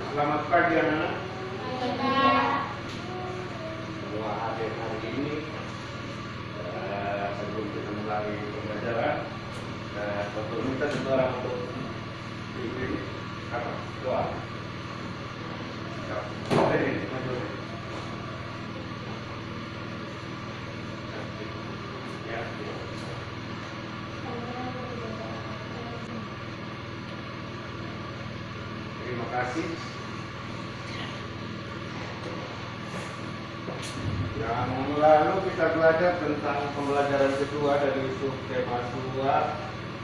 Selamat pagi anak-anak. Semua hadir hari ini. Sebelum kita mulai pembelajaran, Bapak minta satu orang untuk diberi apa? Doa. Ini maju. Ya. Terima kasih. Yang lalu kita belajar tentang pembelajaran kedua dari tema 2,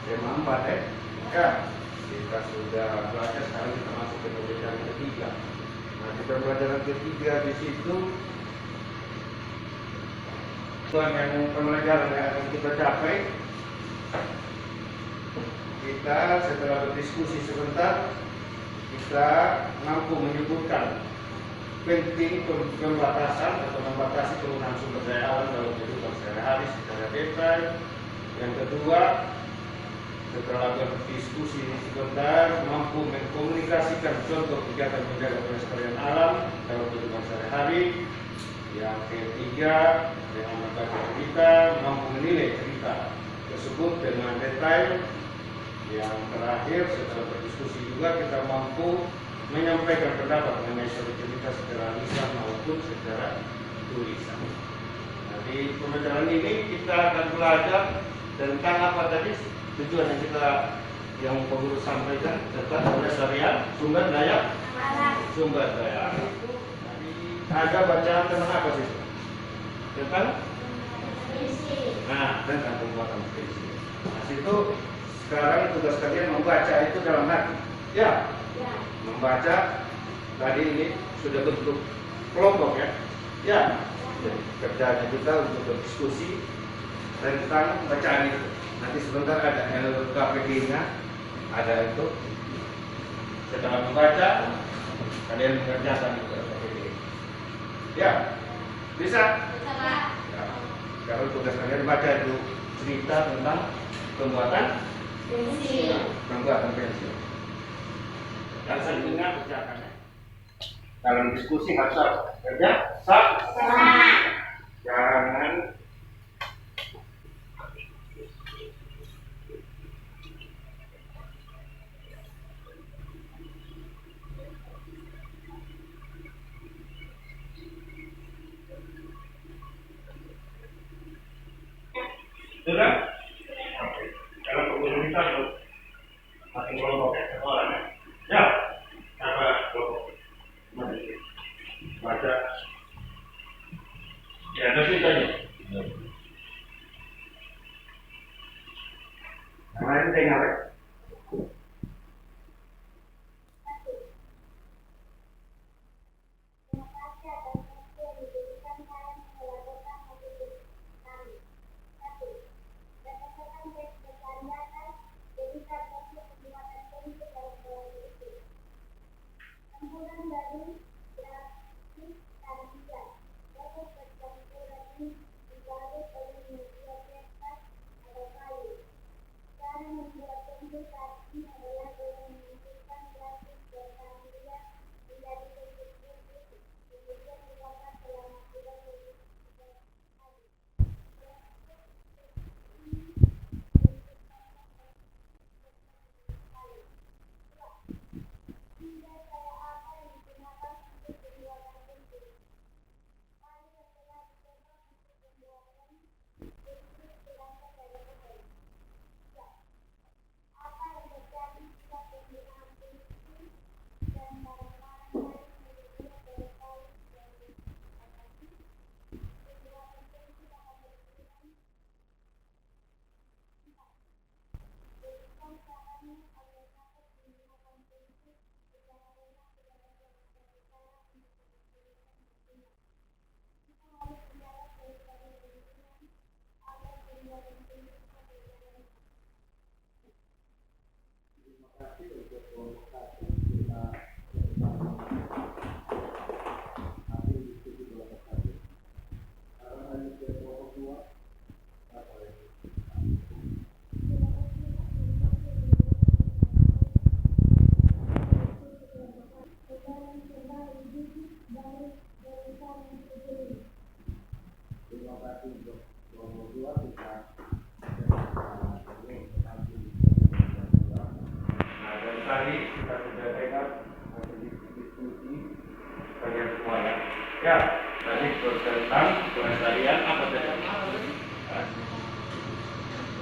tema 4 ya. Kita sudah belajar, sekarang kita masuk ke pembelajaran ketiga. Nah, di pembelajaran ketiga di situ yang pembelajaran yang akan kita capai, kita setelah berdiskusi sebentar, kita mampu menyebutkan penting pembatasan atau membatasi penggunaan sumber daya alam dalam kehidupan sehari-hari secara detail. Yang kedua, setelah berdiskusi sebentar, mampu mengkomunikasikan contoh kegiatan menjaga kelestarian alam dalam kehidupan sehari-hari. Yang ketiga, dengan membaca cerita, mampu menilai cerita tersebut dengan detail. Yang terakhir, setelah berdiskusi juga kita mampu menyampaikan pendapat mengenai suatu cerita secara lisan maupun secara tulisan. Nah, di pembelajaran ini kita akan belajar tentang apa tadi tujuan yang pengurus sampaikan tentang pelestarian sumber daya alam. Ada bacaan tentang apa sih? Tentang tentang pembuatan puisi. Nah, situ sekarang tugas kalian membaca itu dalam hati. Ya. Membaca tadi ini sudah bentuk kelompok ya. Ya. Jadi kerjanya kita untuk berdiskusi tentang bacaan itu. Nanti sebentar ada LKPD-nya, ada itu. Setelah membaca, kalian mengerjakan itu LKPD. Ya, bisa? Bisa, Pak. Ya. Kalau tugas kalian baca itu cerita tentang pembuatan pensil. Dan selanjutnya kerjakan. Dalam diskusi harus kerja sama. Jangan sudah? Oke. Dalam penggunaan kita masing kelompoknya satu orang ya. Ya, apa kelompok? Baca. Ya, ada ceritanya. Yang lain dengar ya. Ya, tadi tentang pelestarian apa tadi?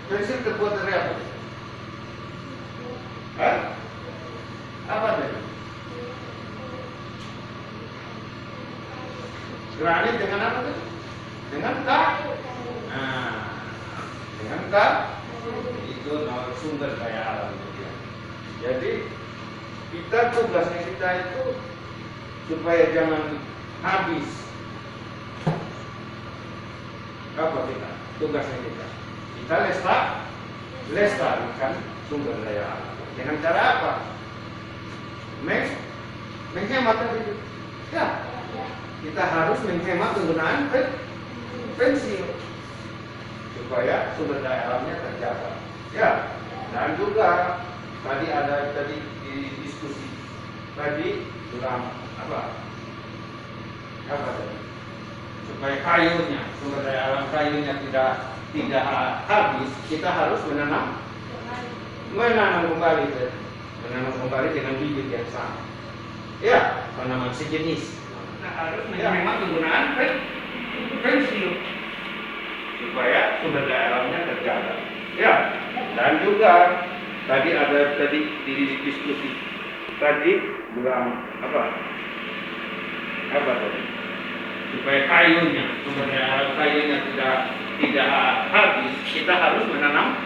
Pensil terbuat dari apa? Hah? Apa tadi? Granit dengan apa tadi? Dengan kayu. Nah, dengan kayu itu sumber daya alam dia. Jadi tugasnya kita itu supaya jangan habis. Apa kita? Tugasnya kita lestarikan sumber daya alam. Dengan cara apa? Menghemat tadi. Ya, kita harus menghemat penggunaan pensil supaya sumber daya alamnya terjaga. Ya, dan juga tadi di diskusi tadi dalam apa tadi? Supaya sumber daya alam kayunya tidak habis, kita harus menanam kembali dengan bibit yang sama. Ya, tanaman sejenis. Kita harus menghemat penggunaan pensil supaya sumber daya alamnya terjaga. Ya, dan juga tadi di diskusi tadi bilang apa tadi? Supaya sumber daya alam kayunya tidak habis, kita harus menanam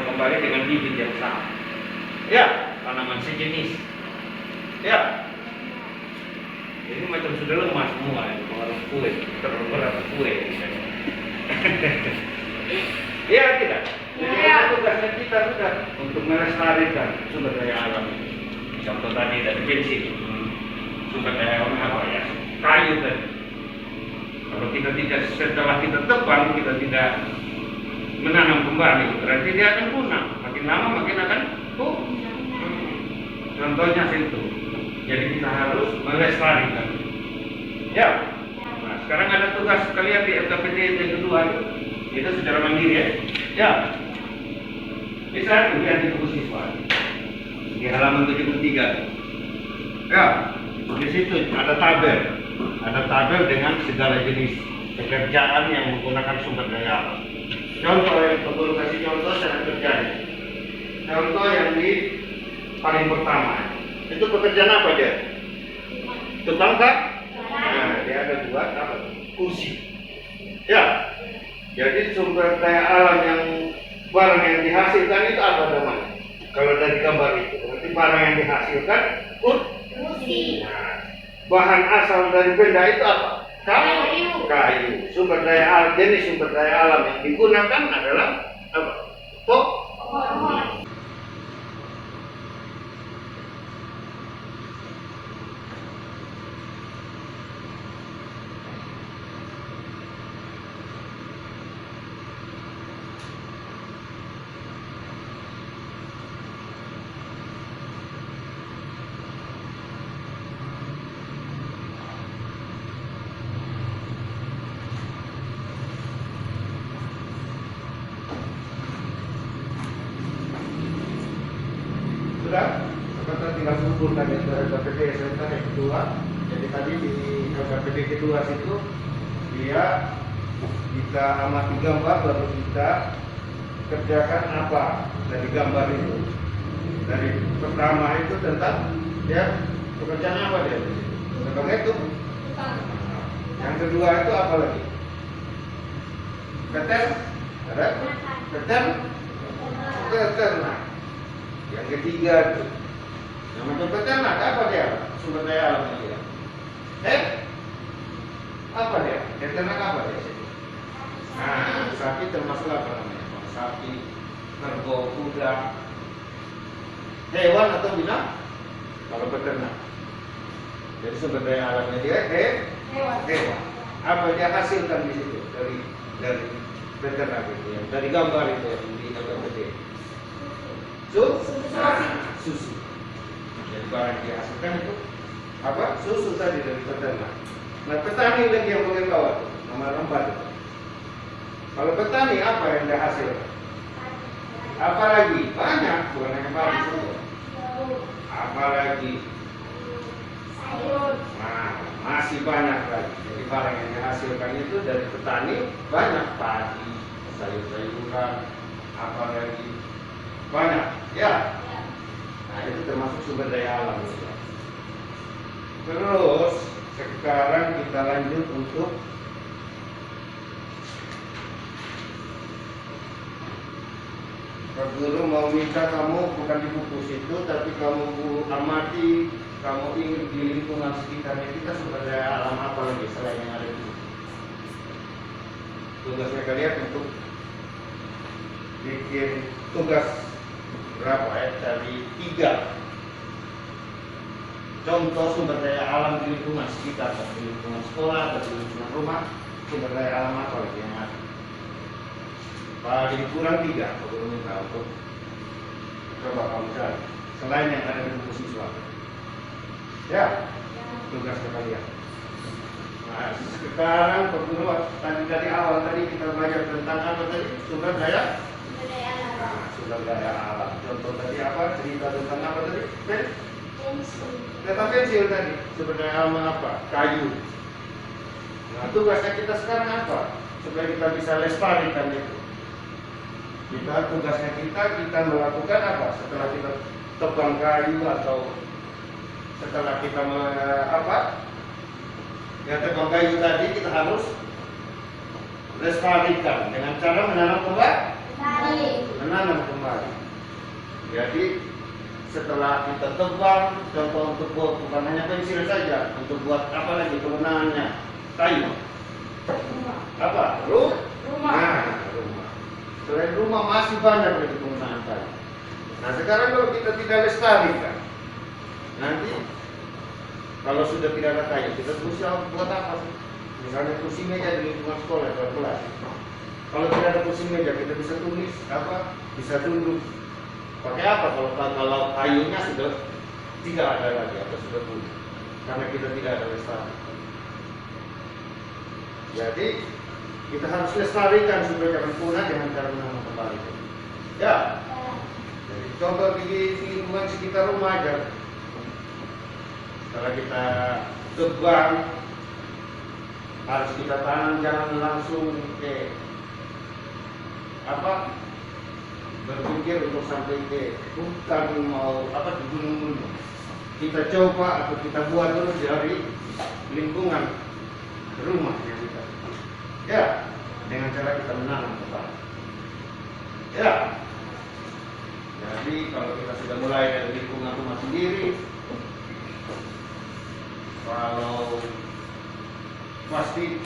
kembali dengan bibit yang sama. Ya, tanaman sejenis. Ya, ini macam sudah lemah semua ini pengaruh kue, terlalu berat kue. Ya tidak. Jadi tugasnya kita sudah untuk melestarikan sumber daya alam ini. Contoh tadi dari pensil, sumber daya alam apa ya? Kayu tadi. Kalau kita tidak setelah kita tebang, kita tidak menanam kembali, berarti dia akan punah. Makin lama makin akan punah. Contohnya situ. Jadi kita harus melestarikan. Ya. Nah, sekarang ada tugas kalian di LKPD yang kedua itu secara mandiri ya. Ya. Bisa lihat di buku siswa di halaman 73. Ya. Di situ ada tabel dengan segala jenis pekerjaan yang menggunakan sumber daya alam. Contoh yang perlu kasih contoh cara kerjanya. Contoh yang paling pertama. Itu pekerjaan apa dia? Tukang kak? Nah, dia ada buat apa? Kursi. Ya. Jadi sumber daya alam yang barang yang dihasilkan itu apa namanya? Kalau dari gambar itu, berarti barang yang dihasilkan kursi. Nah, bahan asal dari benda itu apa? Kayu. Sumber daya alam, jenis sumber daya alam yang digunakan adalah apa? Pohon. Sudah, kita tinggal kumpulkan ya dari LKPD SMK yang kedua. Jadi tadi di LKPD kedua situ kita amati gambar lalu kita kerjakan apa dari gambar itu. Dari pertama itu tentang pekerjaan apa dia? Sebagai itu. Yang kedua itu apa lagi? Peternak. Yang ketiga itu yang macam peternak apa dia? Sumber daya alamnya dia. Apa dia? Peternak apa dia? Nah, sapi termasuk apa namanya? Sapi, kerbau, kuda, hewan atau binatang? Kalau peternak. Jadi sumber daya alamnya dia hewan. Apa dia hasilkan di situ dari peternak itu yang dari gambar itu yang di LKPD. Susu. Jadi barang dihasilkan itu apa? Susu tadi dari peternak. Nah, petani lagi yang boleh bawa tuh, nomor 4 itu. Kalau petani apa yang dia hasilkan? Apa lagi? Banyak, bukan hanya padi saja. Apa lagi? masih banyak lagi. Jadi barang yang dihasilkan itu dari petani banyak, padi, sayur-sayuran, apa lagi banyak, ya. Nah itu termasuk sumber daya alam. Ya. Terus sekarang kita lanjut untuk Pak Guru mau minta kamu bukan di buku situ, tapi kamu amati, kamu ingin di lingkungan sekitarnya kita sumber daya alam apa lagi selain yang ada di buku. Tugasnya kalian untuk bikin tugas berapa ya? Dari 3 contoh sumber daya alam di lingkungan sekitar, di lingkungan sekolah, di lingkungan rumah, sumber daya alam apa lagi yang ada? Paling kurang 3, aku belum minta untuk coba kamu cari selain yang ada di buku siswa. Ya, tugasnya kalian. Nah, sekarang pertama dari awal tadi kita belajar tentang apa tadi? Sumber daya alam. Nah, sumber daya alam. Contoh tadi apa? Cerita tentang apa tadi? Pensil. Pensil tadi. Sumber daya alam apa? Kayu. Nah, tugasnya kita sekarang apa? Supaya kita bisa lestarikan itu. Tugasnya kita melakukan apa? Setelah kita tebang kayu atau setelah kita tebang kayu tadi, kita harus lestarikan dengan cara menanam kembali. Jadi setelah kita tebang, contoh untuk buat bukan hanya pensil saja, untuk buat apa lagi kewenangannya? Kayu. Apa? Rumah. Nah, rumah. Selain rumah masih banyak lagi penggunaan kayu. Nah sekarang kalau kita tidak lestarikan, nanti kalau sudah tidak ada kayu, kita berusaha buat apa sih? Misalnya kursi meja di lingkungan sekolah atau kelas. Kalau tidak ada kursi meja, kita bisa tulis apa? Bisa duduk. Pakai apa? Kalau kayunya sudah tidak ada lagi atau sudah punah, karena kita tidak ada lestari. Jadi kita harus lestarikan supaya jangan punah dengan cara menanam kembali. Ya. Jadi contoh di lingkungan sekitar rumah aja. Setelah kita tebang, harus kita tanam, jangan langsung ke berpikir untuk sampai ke hutan mau di gunung-gunung. Kita coba atau kita buat dulu dari lingkungan rumah yang kita. Ya, dengan cara kita menanam kembali. Ya. Jadi kalau kita sudah mulai dari lingkungan rumah sendiri, kalau pasti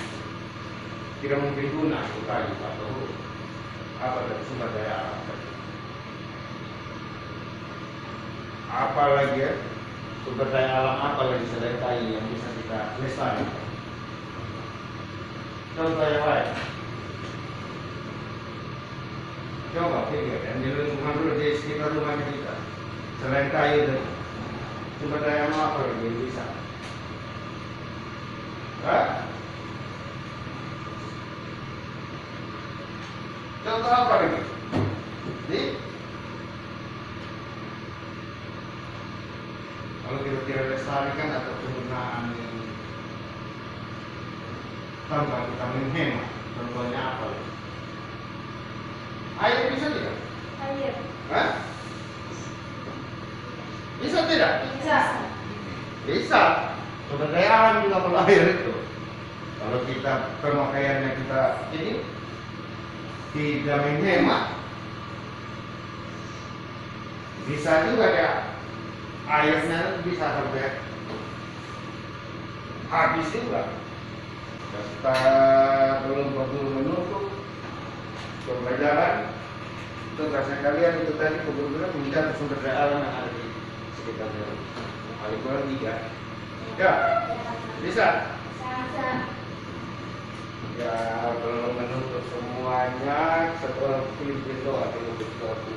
tidak mungkin guna itu kayu atau apa dari sumber daya alam. Apalagi ya, sumber daya alam apa lagi selain kayu yang bisa kita lestarikan? Contoh yang lain. Coba pikir, yang di lingkungan dulu di sekitar rumah kita, selain kayu dan sumber daya alam apa lagi yang bisa? Contoh apa lagi? Kalau kita tidak lestarikan atau penggunaan yang tanpa kita menghemat, contohnya apa? Air bisa tidak? Air. Bisa tidak? Bisa. Bisa. Sumber daya alam juga kalau air itu. Kalau kita pemakaiannya kita ini tidak menghemat, bisa juga ya airnya bisa sampai habis juga. Kita belum menutup pembelajaran. Tugasnya kalian itu tadi kebetulan mencari sumber daya alam yang ada di sekitarnya. Paling kurang 3. Ya, bisa. Ya, belum menutup semuanya, setelah pilih doa menutup suatu.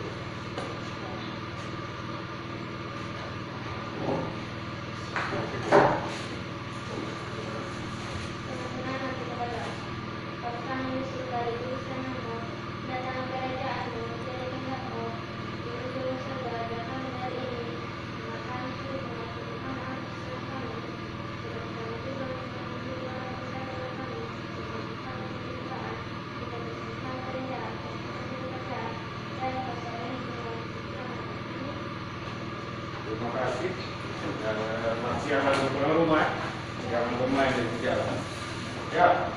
Terima kasih. Masih ada pulang rumah, jangan bermain di jalan. Ya.